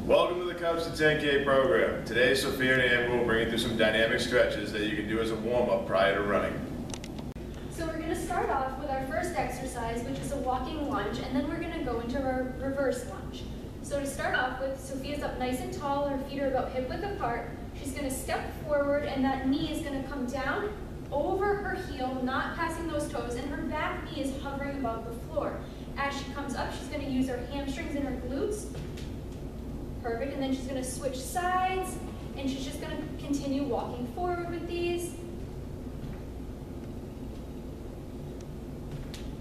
Welcome to the Couch to 10K program. Today, Sophia and Amber will bring you through some dynamic stretches that you can do as a warm-up prior to running. So we're going to start off with our first exercise, which is a walking lunge, and then we're going to go into our reverse lunge. So to start off with, Sophia's up nice and tall, her feet are about hip width apart. She's going to step forward, and that knee is going to come down over her heel, not passing those toes, and her back knee is hovering above the floor. As she comes up, she's going to use her hamstrings and her glutes. Perfect, and then she's going to switch sides, and she's just going to continue walking forward with these.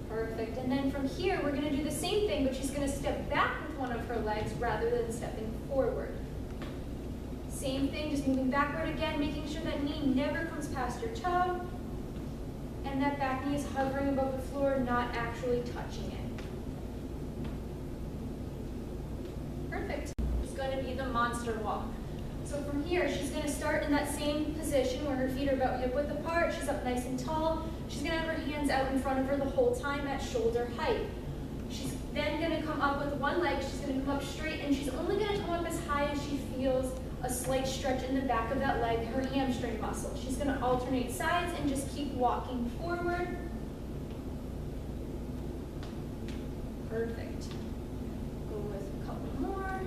Perfect, and then from here, we're going to do the same thing, but she's going to step back with one of her legs rather than stepping forward. Same thing, just moving backward again, making sure that knee never comes past your toe, and that back knee is hovering above the floor, not actually touching it. Perfect. Going to be the monster walk. So from here, she's going to start in that same position where her feet are about hip width apart. She's up nice and tall. She's going to have her hands out in front of her the whole time at shoulder height. She's then going to come up with one leg. She's going to come up straight, and she's only going to come up as high as she feels a slight stretch in the back of that leg, her hamstring muscle. She's going to alternate sides and just keep walking forward. Perfect. Go with a couple more.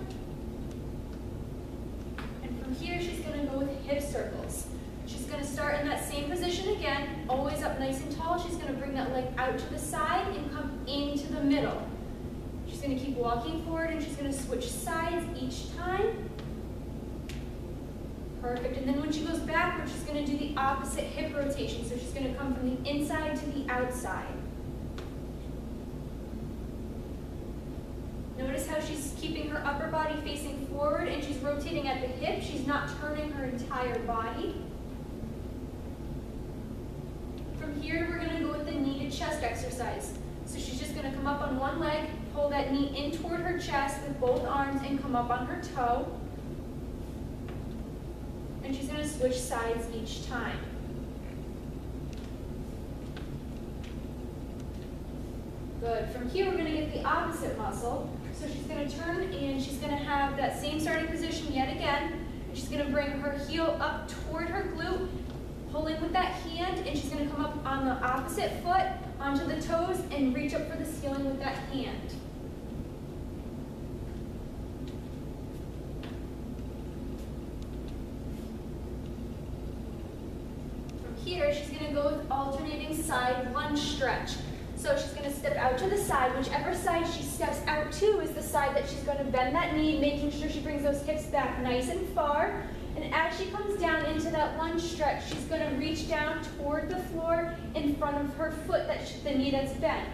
From here, she's going to go with hip circles. She's going to start in that same position again, always up nice and tall. She's going to bring that leg out to the side and come into the middle. She's going to keep walking forward, and she's going to switch sides each time. Perfect. And then when she goes backward, she's going to do the opposite hip rotation. So she's going to come from the inside to the outside. Notice how she's keeping her upper body facing forward and she's rotating at the hip. She's not turning her entire body. From here, we're going to go with the knee to chest exercise. So she's just going to come up on one leg, pull that knee in toward her chest with both arms, and come up on her toe. And she's going to switch sides each time. Good. From here, we're going to get the opposite muscle. So she's going to turn, and she's going to have that same starting position yet again. And she's going to bring her heel up toward her glute, pulling with that hand, and she's going to come up on the opposite foot onto the toes and reach up for the ceiling with that hand. From here, she's going to go with alternating side lunge stretch. So she's going to step out to the side. Whichever side she steps out to is the side that she's going to bend that knee, making sure she brings those hips back nice and far. And as she comes down into that lunge stretch, she's going to reach down toward the floor in front of her foot, the knee that's bent.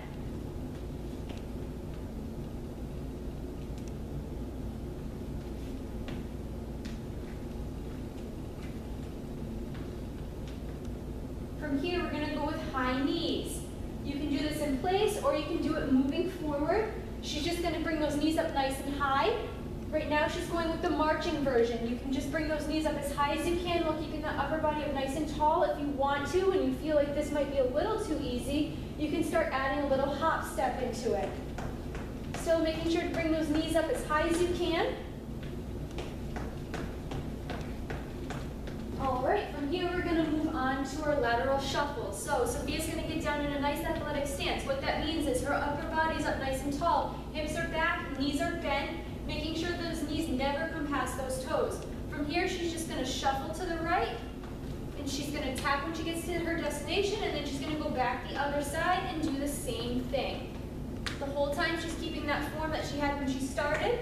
From here, we're going to go with high knees. You can do this in place, or you can do it moving forward. She's just going to bring those knees up nice and high. Right now, she's going with the marching version. You can just bring those knees up as high as you can while keeping that upper body up nice and tall. If you want to, and you feel like this might be a little too easy, you can start adding a little hop step into it. Still making sure to bring those knees up as high as you can. All right, from here we're going to move on to our lateral shuffle. So Sophia's going to get down in a nice athletic stance. What that means is her upper body's up nice and tall, hips are back, knees are bent, making sure those knees never come past those toes. From here, she's just going to shuffle to the right, and she's going to tap when she gets to her destination, and then she's going to go back the other side and do the same thing. The whole time she's keeping that form that she had when she started.